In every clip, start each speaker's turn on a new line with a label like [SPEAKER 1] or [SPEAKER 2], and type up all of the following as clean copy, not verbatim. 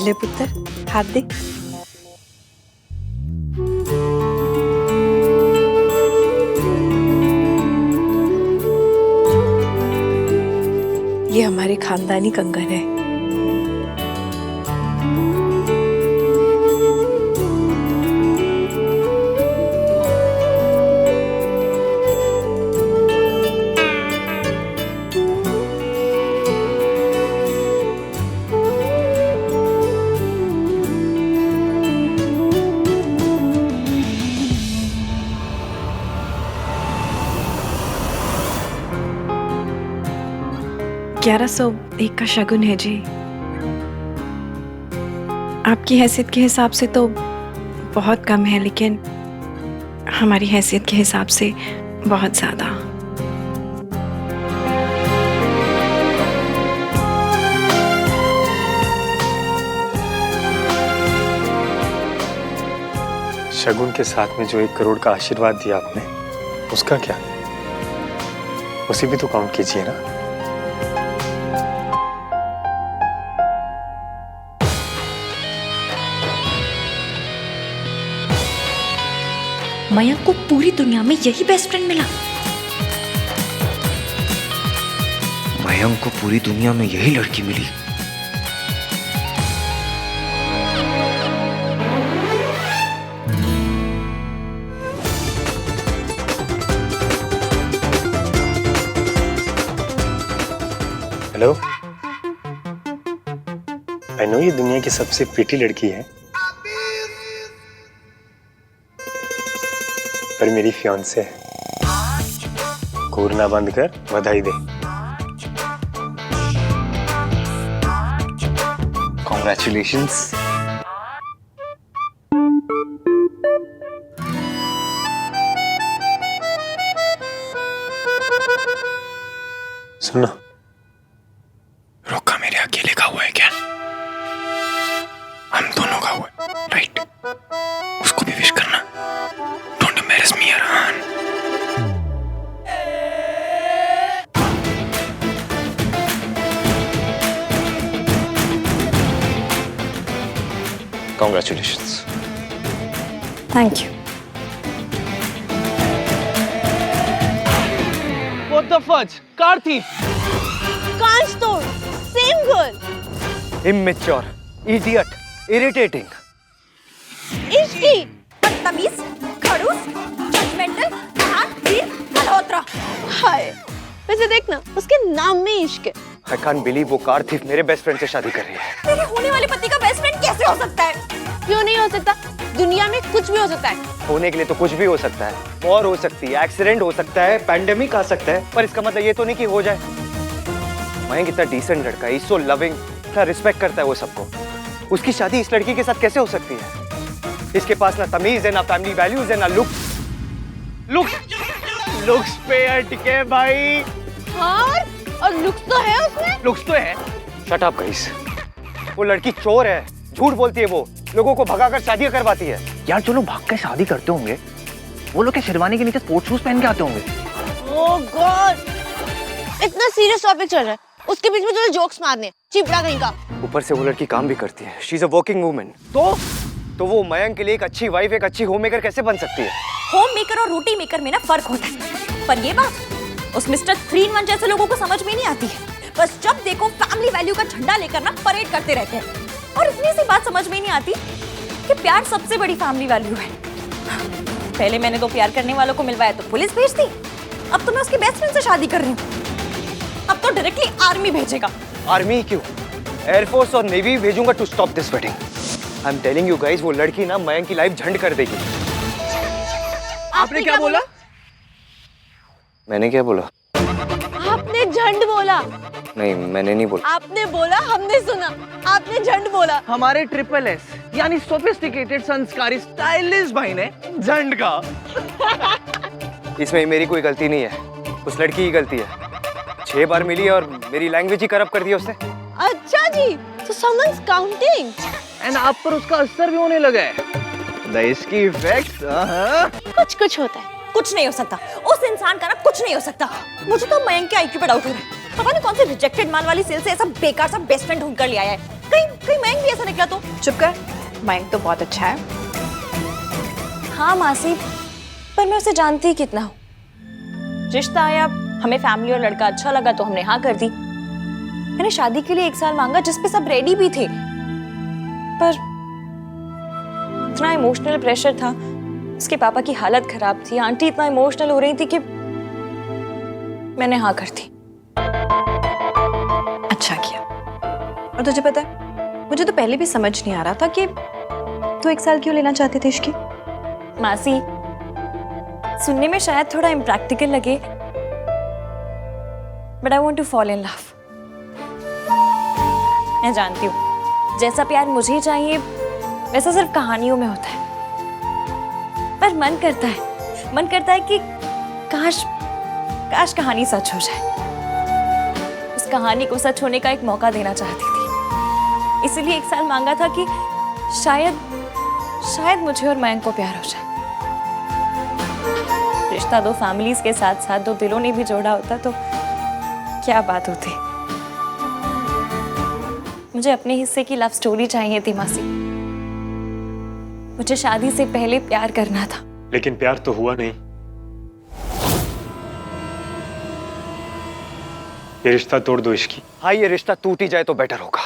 [SPEAKER 1] ले पुत्र, हाथ दे। ये हमारे खानदानी कंगन है। $1101 का शगुन है जी। आपकी हैसियत के हिसाब से तो बहुत कम है, लेकिन हमारी हैसियत के हिसाब से बहुत ज्यादा।
[SPEAKER 2] शगुन के साथ में जो 1 करोड़ का आशीर्वाद दिया आपने, उसका क्या? उसी भी तो काउंट कीजिए ना।
[SPEAKER 3] मयंक को पूरी दुनिया में यही बेस्ट फ्रेंड मिला।
[SPEAKER 4] मयंक को पूरी दुनिया में यही लड़की मिली।
[SPEAKER 2] हेलो, आई नो ये दुनिया की सबसे प्रीटी लड़की है, पर मेरी फियांसे है। घूरना बंद कर, बधाई दे।
[SPEAKER 4] कॉन्ग्रेचुलेशंस।
[SPEAKER 2] सुनो,
[SPEAKER 4] रोका मेरे अकेले का हुआ है क्या? हम दोनों का हुआ है, राइट? उसको भी विश करना। Don't embarrass me Arhaan. Congratulations.
[SPEAKER 1] Thank you.
[SPEAKER 5] What the fudge? Car थी।
[SPEAKER 6] Can't store. Same girl.
[SPEAKER 5] Immature, idiot, irritating.
[SPEAKER 6] Ishki, बदतमीज, खड़ूस, जजमेंटल, हाथ-हीर, मल्होत्रा। हाय, वैसे देखना, उसके नाम में इश्क है।
[SPEAKER 5] I can't believe वो कार थी मेरे बेस्ट फ्रेंड से शादी कर रही है।
[SPEAKER 6] तेरे होने वाले पति का बेस्ट फ्रेंड कैसे हो सकता है? क्यों नहीं हो सकता? दुनिया में कुछ भी हो सकता है।
[SPEAKER 5] होने के लिए तो कुछ भी हो सकता है। वॉर हो सकती है, एक्सीडेंट हो सकता है, पैंडेमिक आ सकता है, पर इसका मतलब ये तो नहीं कि हो जाए। मयंक इतना डिसेंट लड़का है, सो लविंग, इतना रिस्पेक्ट करता है वो सबको। उसकी शादी इस लड़की के साथ कैसे हो सकती है? इसके पास ना तमीज है, ना फैमिली वैल्यूज है, ना लुक्स। लुक्स पे अटके भाई।
[SPEAKER 6] हाँ, और लुक्स तो है उसमें।
[SPEAKER 5] लुक्स तो है। Shut up guys. वो लड़की चोर है, झूठ बोलती है, वो लोगों को भगाकर शादियां करवाती है।
[SPEAKER 4] यार जो लोग भाग के शादी करते होंगे, वो लोग क्या शेरवानी के नीचे स्पोर्ट्स शूज पहन के आते होंगे?
[SPEAKER 6] ओह गॉड, इतना सीरियस टॉपिक चल रहा है, उसके बीच में तुझे जोक्स मारने, चिपड़ा कहीं का।
[SPEAKER 5] ऊपर से वो लड़की काम भी करती है। She is a working woman. तो वो मयंक के लिए एक अच्छी वाइफ, एक अच्छी होम मेकर कैसे बन सकती है?
[SPEAKER 3] होम मेकर और रोटी मेकर में ना फर्क होता है, पर ये बात उस मिस्टर 3-in-1 जैसे लोगों को समझ में नहीं आती है। बस जब देखो फैमिली वैल्यू का झंडा लेकर ना परेड करते रहते हैं, और इतनी सी बात समझ में नहीं आती कि प्यार सबसे बड़ी फैमिली वैल्यू है। पहले मैंने तो प्यार करने वालों को मिलवाया तो पुलिस भेज दी, अब तो मैं उसके बेस्ट फ्रेंड से शादी कर रही हूँ। अब तो डायरेक्टली आर्मी भेजेगा।
[SPEAKER 5] आर्मी क्यों? एयरफोर्स और नेवी भेजूंगा to stop this wedding. I am telling you guys, वो लड़की ना मयंक की लाइफ झंड कर देगी।
[SPEAKER 6] आपने क्या बोला?
[SPEAKER 5] मैंने क्या बोला?
[SPEAKER 6] आपने झंड बोला।
[SPEAKER 5] नहीं, मैंने नहीं बोला।
[SPEAKER 6] आपने बोला, हमने सुना। आपने झंड बोला।
[SPEAKER 7] हमारे SSS यानी सोफिस्टिकेटेड, संस्कारी, स्टाइलिश भाई ने झंड का।
[SPEAKER 5] इसमें मेरी कोई गलती नहीं है, उस लड़की की गलती है। 6 बार मिली और मेरी लैंग्वेज ही करप्ट कर दी उसने।
[SPEAKER 6] अच्छा जी, so someone's counting.
[SPEAKER 7] एंड आप पर उसका असर भी होने लगा है। इसकी इफेक्ट
[SPEAKER 6] कुछ होता है।
[SPEAKER 3] कुछ नहीं हो सकता, उस इंसान का ना कुछ नहीं हो सकता। मुझे तो मयंक के आईक्यू पे डाउट हो रहा है। पता नहीं कौन से रिजेक्टेड माल वाली सेल से ऐसा बेकार सा बेस्ट फ्रेंड ढूंढ कर ले आया है। कहीं कहीं मयंक भी ऐसा निकला तो?
[SPEAKER 1] चुप कर, मयंक तो बहुत अच्छा है।
[SPEAKER 3] हाँ मासी, पर मैं उसे जानती ही कितना हूँ। रिश्ता आया, हमें फैमिली और लड़का अच्छा लगा तो हमने हाँ कर दी। मैंने शादी के लिए 1 साल मांगा जिस पे सब रेडी भी थे, पर इतना इमोशनल प्रेशर था, उसके पापा की हालत खराब थी, आंटी इतना इमोशनल हो रही थी कि मैंने हाँ कर दी।
[SPEAKER 1] अच्छा किया। और तुझे पता है, मुझे तो पहले भी समझ नहीं आ रहा था कि तू 1 साल क्यों लेना चाहती थी इसकी।
[SPEAKER 3] मासी, सुनने में शायद थोड़ा इम्प्रैक्टिकल लगे, but I want to fall in love. मैं जानती हूँ जैसा प्यार मुझे चाहिए वैसा सिर्फ कहानियों में होता है, पर मन करता है कि काश काश कहानी सच हो जाए। उस कहानी को सच होने का एक मौका देना चाहती थी, इसीलिए 1 साल मांगा था कि शायद मुझे और मयंक को प्यार हो जाए। रिश्ता 2 फैमिलीज के साथ साथ 2 दिलों ने भी जोड़ा होता तो क्या बात होती। मुझे अपने हिस्से की लव स्टोरी चाहिए थी मासी। मुझे शादी से पहले प्यार करना था।
[SPEAKER 2] लेकिन प्यार तो हुआ नहीं। ये रिश्ता तोड़ दो इसकी।
[SPEAKER 5] हाँ, ये रिश्ता टूट ही जाए तो बेटर होगा।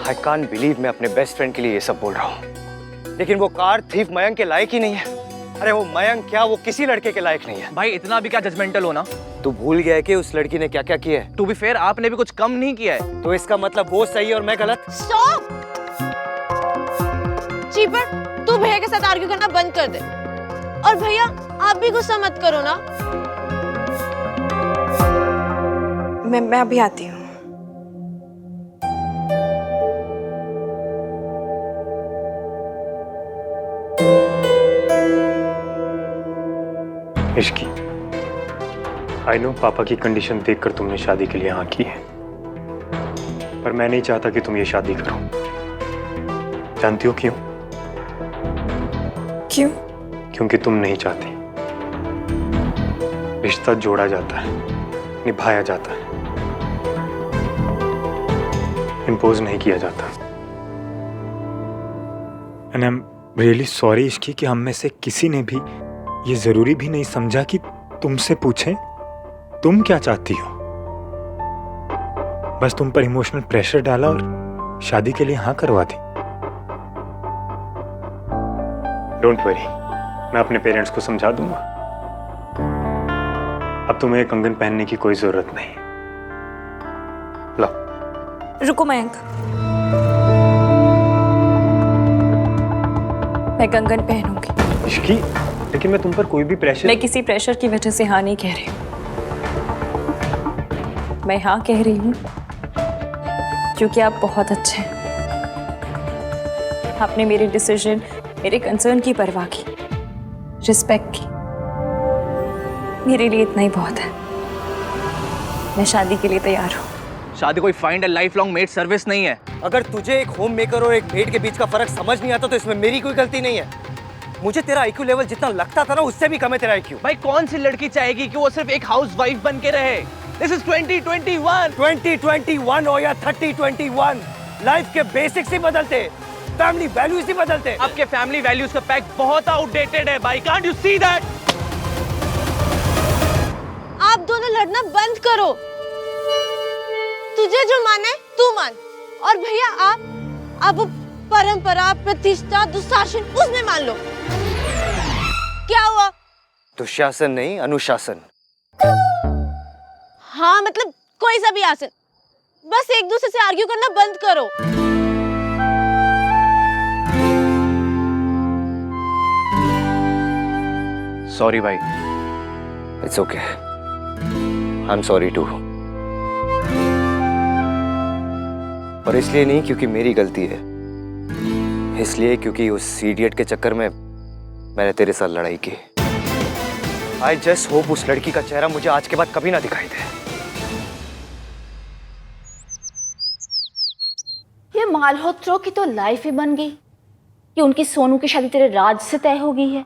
[SPEAKER 5] आई कांट बिलीव मैं अपने बेस्ट फ्रेंड के लिए ये सब बोल रहा हूँ, लेकिन वो कार थीफ मयंक के लायक ही नहीं है। अरे वो मयंक क्या, वो किसी लड़के के लायक नहीं है।
[SPEAKER 7] भाई इतना भी क्या जजमेंटल हो ना।
[SPEAKER 5] तू भूल गया है कि उस लड़की ने क्या क्या किया है।
[SPEAKER 7] टू बी फेयर, आपने भी कुछ कम नहीं किया है।
[SPEAKER 5] तो इसका मतलब वो सही है और मैं गलत।
[SPEAKER 6] स्टॉप। चीपर, तू भैया के साथ आर्ग्यू करना बंद कर दे। और भैया आप भी गुस्सा मत करो ना।
[SPEAKER 1] मैं अभी आती हूँ।
[SPEAKER 2] इश्की, आई नो पापा की कंडीशन देखकर तुमने शादी के लिए हाँ की है, पर मैं नहीं चाहता कि तुम ये शादी करो। जानती हो क्यों?
[SPEAKER 1] क्यों?
[SPEAKER 2] क्योंकि तुम नहीं चाहती। रिश्ता जोड़ा जाता है, निभाया जाता है, इम्पोज नहीं किया जाता। And I am really sorry Ishki कि हम में से किसी ने भी ये जरूरी भी नहीं समझा कि तुमसे पूछें तुम क्या चाहती हो। बस तुम पर इमोशनल प्रेशर डाला और शादी के लिए हाँ करवा दी। डोंट वरी, मैं अपने पेरेंट्स को समझा दूंगा। अब तुम्हें कंगन पहनने की कोई जरूरत नहीं। लो।
[SPEAKER 3] रुको मयंक, मैं कंगन पहनूंगी।
[SPEAKER 2] इश्की, लेकिन मैं तुम पर कोई भी प्रेशर।
[SPEAKER 3] मैं किसी प्रेशर की वजह से हाँ नहीं कह रही हूँ। मैं हाँ कह रही हूँ क्योंकि आप बहुत अच्छे हैं। आपने मेरे डिसीजन, मेरे कंसर्न की परवाह की, रिस्पेक्ट की। मेरे लिए इतना ही बहुत है। मैं शादी के लिए तैयार हूँ।
[SPEAKER 7] शादी कोई find a life long made service नहीं है।
[SPEAKER 5] अगर तुझे एक होम मेकर और एक मेड के बीच का फर्क समझ नहीं आता तो इसमें मेरी कोई गलती नहीं है। मुझे तेरा IQ लेवल जितना लगता था ना उससे भी कम है तेरा IQ।
[SPEAKER 7] भाई कौन सी लड़की चाहेगी कि वो सिर्फ एक हाउस वाइफ बन के रहे। This is 2021।
[SPEAKER 5] 2021 हो या 3021, लाइफ के बेसिक्स ही बदलते, फैमिली वैल्यूज ही बदलते।
[SPEAKER 7] आपके फैमिली वैल्यूज का पैक बहुत आउटडेटेड है भाई। Can't you see that?
[SPEAKER 6] आप दोनों लड़ना बंद करो। तुझे जो माने तू मान, और भैया आप परंपरा, प्रतिष्ठा, दुशासन उसमें मान लो। क्या हुआ?
[SPEAKER 5] दुशासन नहीं, अनुशासन।
[SPEAKER 6] हाँ मतलब कोई सा भी आसन। बस एक दूसरे से आर्ग्यू करना बंद करो।
[SPEAKER 7] सॉरी भाई।
[SPEAKER 5] It's okay, I am sorry too. और इसलिए नहीं क्योंकि मेरी गलती है, इसलिए क्योंकि उस इडियट के चक्कर में मैंने तेरे साथ लड़ाई की। आई जस्ट होप उस लड़की का चेहरा मुझे आज के बाद कभी ना दिखाई दे।
[SPEAKER 8] ये मालहोत्रों की तो लाइफ ही बन गई कि उनकी सोनू की शादी तेरे राज से तय हो गई है।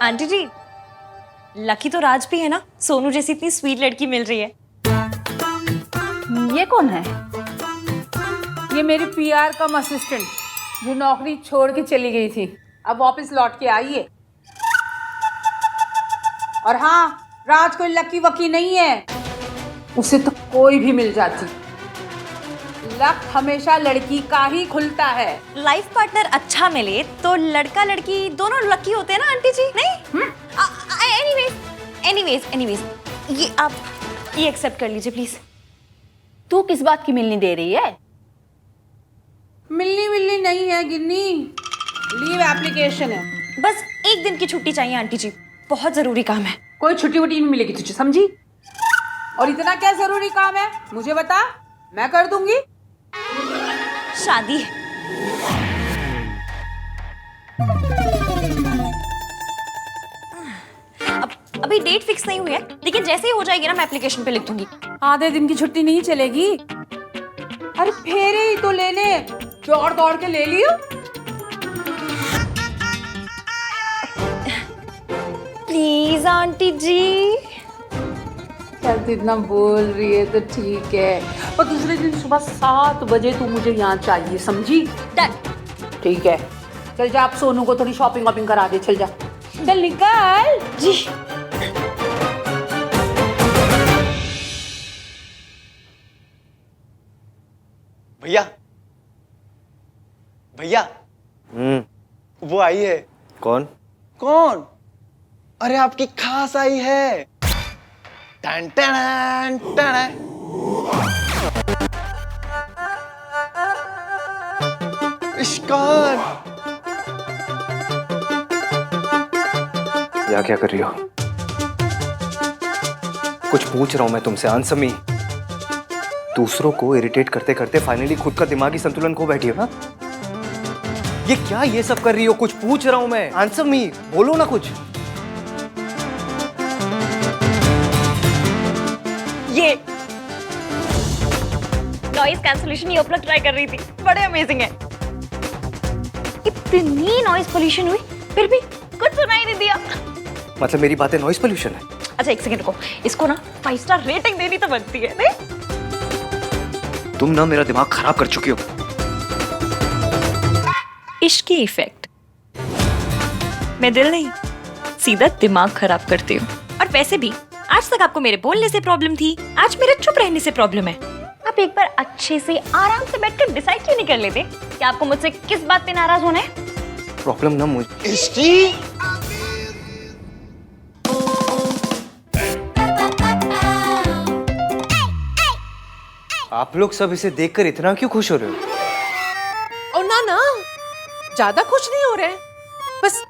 [SPEAKER 3] आंटी जी, लकी तो राज भी है ना, सोनू जैसी इतनी स्वीट लड़की मिल रही है।
[SPEAKER 8] ये कौन है?
[SPEAKER 9] ये मेरी पीआर कम असिस्टेंट जो नौकरी छोड़ के चली गई थी, अब वापस लौट के आई है। और हाँ, राज कोई लकी वकी नहीं है, उसे तो कोई भी मिल जाती। लक हमेशा लड़की का ही खुलता है।
[SPEAKER 3] लाइफ पार्टनर अच्छा मिले तो लड़का लड़की दोनों लकी होते हैं ना आंटी जी, नहीं? एनीवेज ये आप ये एक्सेप्ट कर लीजिए प्लीज।
[SPEAKER 8] तू किस बात की मिलनी दे रही है?
[SPEAKER 9] मिलनी नहीं है गिन्नी, लीव एप्लीकेशन है।
[SPEAKER 3] बस एक दिन की छुट्टी चाहिए आंटी जी, बहुत जरूरी काम है।
[SPEAKER 9] कोई छुट्टी वुट्टी नहीं मिलेगी तुझे, समझी? और इतना क्या जरूरी काम है मुझे बता, मैं कर दूंगी।
[SPEAKER 3] शादी है। अभी डेट फिक्स नहीं हुई है, लेकिन जैसे ही हो जाएगी ना मैं एप्लीकेशन पे लिख दूंगी।
[SPEAKER 9] आधे दिन की छुट्टी नहीं चलेगी। अरे फेरे ही तो लेने दौड़ दौड़ के ले लियो।
[SPEAKER 3] प्लीज आंटी जी।
[SPEAKER 9] चल तू इतना बोल रही है तो ठीक है, पर दूसरे दिन सुबह 7 बजे तू मुझे यहाँ चाहिए, समझी?
[SPEAKER 3] डन।
[SPEAKER 9] ठीक है, चल जा, आप सोनू को थोड़ी शॉपिंग वॉपिंग करा दे, चल जा, चल निकल
[SPEAKER 3] जी।
[SPEAKER 5] भैया भैया वो आई है। कौन? कौन? अरे आपकी खास आई है। Ton ton ton. इश्कान,
[SPEAKER 4] या क्या कर रही हो? कुछ पूछ रहा हूं मैं तुमसे, आंसर मी। दूसरों को इरिटेट करते करते फाइनली खुद का दिमागी संतुलन खो बैठी हो ना? ये क्या ये सब कर रही हो? कुछ पूछ रहा हूं मैं, आंसर मी, बोलो ना कुछ।
[SPEAKER 3] ये नॉइज कैंसलेशन ईयरप्लग ट्राई कर रही थी, बड़े अमेजिंग है। इतनी नॉइज पोल्यूशन हुई फिर भी कुछ सुनाई नहीं दिया।
[SPEAKER 4] मतलब मेरी बातें नॉइज पोल्यूशन है?
[SPEAKER 3] अच्छा एक सेकंड रुको, इसको ना 5 स्टार रेटिंग देनी तो बनती है, नहीं?
[SPEAKER 4] तुम ना मेरा दिमाग खराब कर चुकी हो।
[SPEAKER 3] इश्क की इफेक्ट। मैं दिल नहीं, सीधा दिमाग खराब करती हूँ। और वैसे भी आज तक आपको मेरे बोलने से प्रॉब्लम थी, आज मेरे चुप रहने से प्रॉब्लम है। आप एक बार अच्छे से आराम से बैठकर डिसाइड क्यों नहीं कर लेते कि आपको मुझसे किस बात पे नाराज होना है?
[SPEAKER 4] प्रॉब्लम ना मुझे। आप लोग सब इसे देखकर इतना क्यों खुश हो रहे हो?
[SPEAKER 9] और ना ज्यादा खुश नहीं हो रहे हैं, बस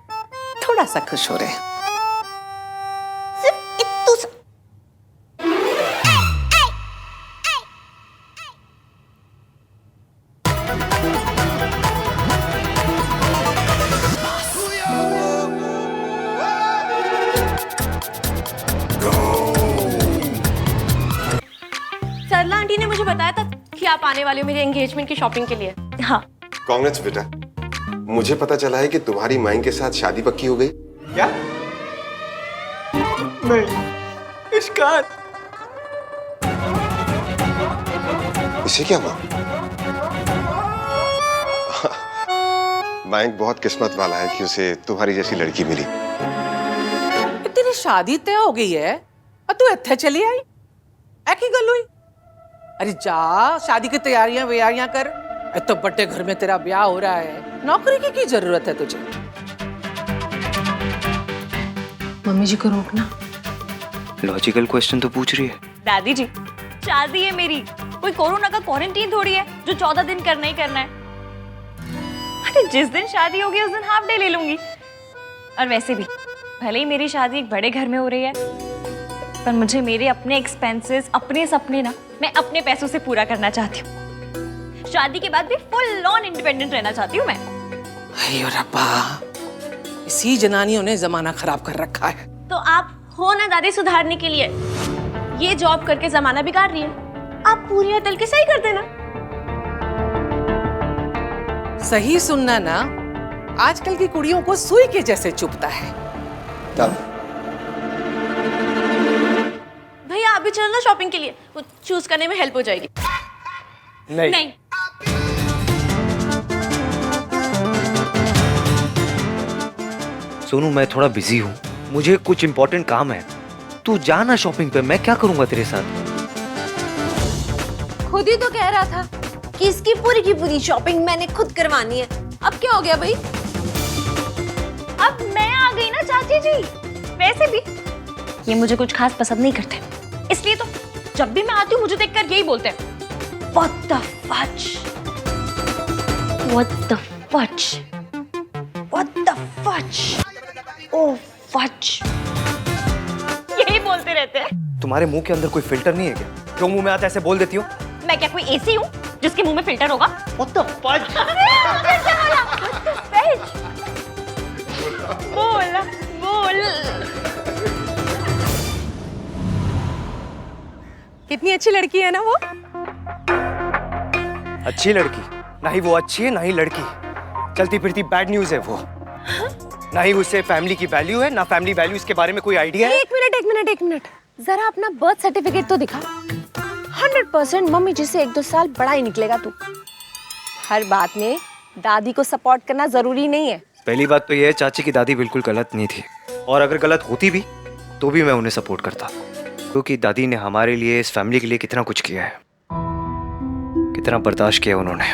[SPEAKER 9] थोड़ा सा खुश हो रहे हैं।
[SPEAKER 3] सिर्फ इतू सा।
[SPEAKER 6] सरला आंटी ने मुझे बताया था कि आप आने वाले हो मेरे एंगेजमेंट की शॉपिंग के लिए।
[SPEAKER 3] हाँ।
[SPEAKER 10] कांग्रेस बेटा, मुझे पता चला है कि तुम्हारी माइन के साथ शादी पक्की हो गई।
[SPEAKER 5] क्या? नहीं, इश्कान।
[SPEAKER 10] इसे क्या हुआ? माइक बहुत किस्मत वाला है कि उसे तुम्हारी जैसी लड़की मिली।
[SPEAKER 9] तेरी शादी तय हो गई है और तू इत्थे चली आई, ऐकी गल हुई? अरे जा शादी की तैयारियां व्यारियां कर, इतने बड़े घर में तेरा ब्याह हो रहा है, नौकरी की जरूरत है तुझे?
[SPEAKER 1] मम्मी जी को रोकना।
[SPEAKER 4] लॉजिकल क्वेश्चन तो पूछ रही है।
[SPEAKER 3] दादी जी, शादी है मेरी, कोई कोरोना का क्वारंटीन थोड़ी है जो 14 दिन करना ही करना है। अरे जिस दिन शादी होगी उस दिन हाफ डे ले लूंगी। और वैसे भी भले ही मेरी शादी एक बड़े घर में हो रही है, पर मुझे मेरे अपने एक्सपेंसेस, अपने सपने ना मैं अपने पैसों से पूरा करना चाहती हूँ। शादी के बाद भी फुल ऑन इंडिपेंडेंट रहना चाहती हूँ मैं।
[SPEAKER 9] अयो रब्बा, इसी जनानियों ने जमाना खराब कर रखा है।
[SPEAKER 6] तो आप हो ना दादी सुधारने के लिए, ये जॉब करके जमाना बिगाड़ रही है, आप पूरी अदल के सही कर देना।
[SPEAKER 9] सही सुनना ना, आजकल की कुड़ियों को सुई के जैसे चुभता है।
[SPEAKER 6] भैया आप भी चलो ना शॉपिंग के लिए, वो चूज करने में हेल्प हो जाएगी।
[SPEAKER 5] नहीं,
[SPEAKER 3] नहीं।
[SPEAKER 4] सोनू मैं थोड़ा बिजी हूँ, मुझे कुछ इंपॉर्टेंट काम है। तू जा ना शॉपिंग पे, मैं क्या करूंगा तेरे साथ।
[SPEAKER 6] खुद ही तो कह रहा था कि इसकी पूरी की पूरी शॉपिंग मैंने खुद करवानी है। अब क्या हो गया भाई?
[SPEAKER 3] अब मैं आ गई ना चाची जी। वैसे भी ये मुझे कुछ खास पसंद नहीं करते, इसलिए तो जब भी मैं आती हूँ मुझे देखकर यही बोलते हैं, What the fudge? What the fudge? What the fudge? Oh fudge! यही बोलते रहते हैं।
[SPEAKER 4] तुम्हारे मुंह के अंदर कोई फिल्टर नहीं है क्या? क्यों मुंह में आता ऐसे बोल देती हो?
[SPEAKER 3] मैं क्या कोई एसी हूँ जिसके मुंह में फिल्टर होगा?
[SPEAKER 4] What the fudge?
[SPEAKER 3] बोल बोल।
[SPEAKER 6] कितनी अच्छी लड़की है ना वो।
[SPEAKER 4] अच्छी लड़की? ना ही वो अच्छी है ना ही लड़की, चलती फिरती बैड न्यूज है वो। ना ही उसे फैमिली की वैल्यू है, ना फैमिली वैल्यूज के बारे में कोई आइडिया है।
[SPEAKER 6] एक मिनट जरा अपना बर्थ सर्टिफिकेट तो दिखा। 100% मम्मी जी से 1-2 साल बड़ा ही निकलेगा तू। हर बात में दादी को सपोर्ट करना जरूरी नहीं है।
[SPEAKER 4] पहली बात तो यह है चाची की दादी बिल्कुल गलत नहीं थी, और अगर गलत होती भी तो भी मैं उन्हें सपोर्ट करता, क्योंकि दादी ने हमारे लिए, इस फैमिली के लिए कितना कुछ किया है, कितना बर्दाश्त किया उन्होंने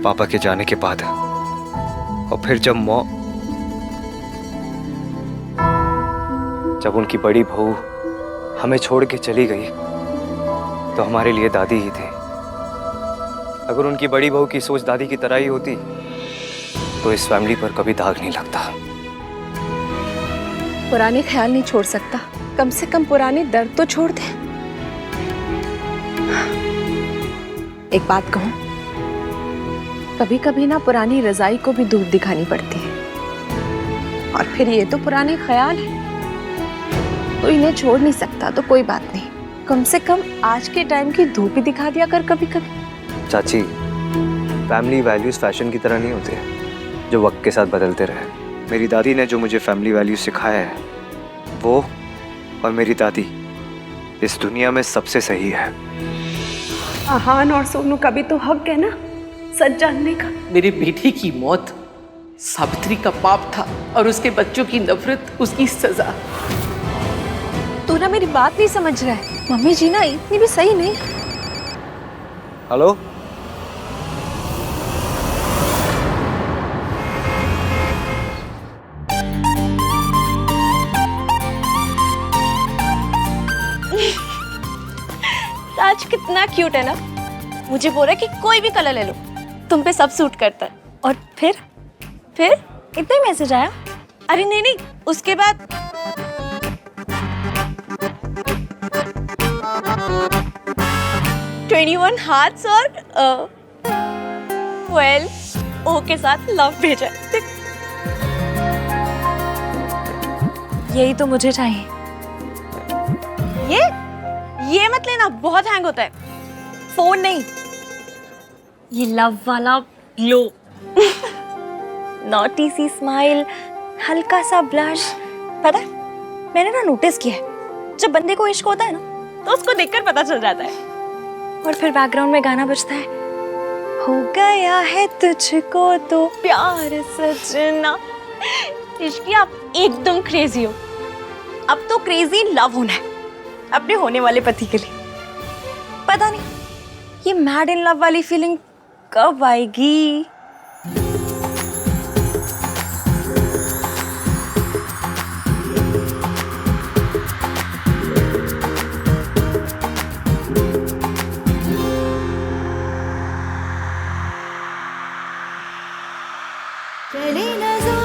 [SPEAKER 4] पापा के जाने के बाद। और फिर जब उनकी बड़ी बहू हमें छोड़ के चली गई तो हमारे लिए दादी ही थी। अगर उनकी बड़ी बहू की सोच दादी की तरह ही होती तो इस फैमिली पर कभी दाग नहीं लगता।
[SPEAKER 6] पुराने ख्याल नहीं छोड़ सकता, कम से कम पुराने दर्द तो छोड़ दे। एक बात कहूं, कभी कभी ना पुरानी रजाई को भी धूप दिखानी पड़ती है। और फिर ये तो पुराने ख्याल है, तो इन्हें छोड़ नहीं सकता तो कोई बात नहीं, कम से कम आज के टाइम की धूप ही दिखा दिया कर कभी कभी।
[SPEAKER 4] चाची, फैमिली वैल्यूज फैशन की तरह नहीं होते जो वक्त के साथ बदलते रहे। मेरी दादी ने जो मुझे फैमिली वैल्यूज सिखाया है, वो और मेरी दादी इस दुनिया में सबसे सही है।
[SPEAKER 1] आहान और सोनू का भी तो हक है ना सच जानने का।
[SPEAKER 9] मेरी बेटी की मौत सावित्री का पाप था और उसके बच्चों की नफरत उसकी सजा।
[SPEAKER 6] तू ना मेरी बात नहीं समझ रहा है। मम्मी जी ना इतनी भी सही नहीं।
[SPEAKER 4] हेलो,
[SPEAKER 6] आज कितना क्यूट है ना। मुझे बोल रहा है कि कोई भी कलर ले लो, तुम पे सब सूट करता है। और फिर इतना ही मैसेज आया। अरे नहीं, उसके बाद 21 हार्ट्स और ओ के साथ लव भेजा। यही तो मुझे चाहिए। ये मत लेना, बहुत हैंग होता है। फोन नहीं, ये लव वाला ग्लो। नॉटी सी स्माइल, हल्का सा ब्लश। पता है, मैंने ना नोटिस किया है, जब बंदे को इश्क होता है ना तो उसको देखकर पता चल जाता है। और फिर बैकग्राउंड में गाना बजता है, हो गया है तुझको तो प्यार सजना। इश्क आप एकदम क्रेजी हो। अब तो क्रेजी लव होना है अपने होने वाले पति के लिए। पता नहीं ये मैड इन लव वाली फीलिंग कब आएगी।
[SPEAKER 11] चले नजर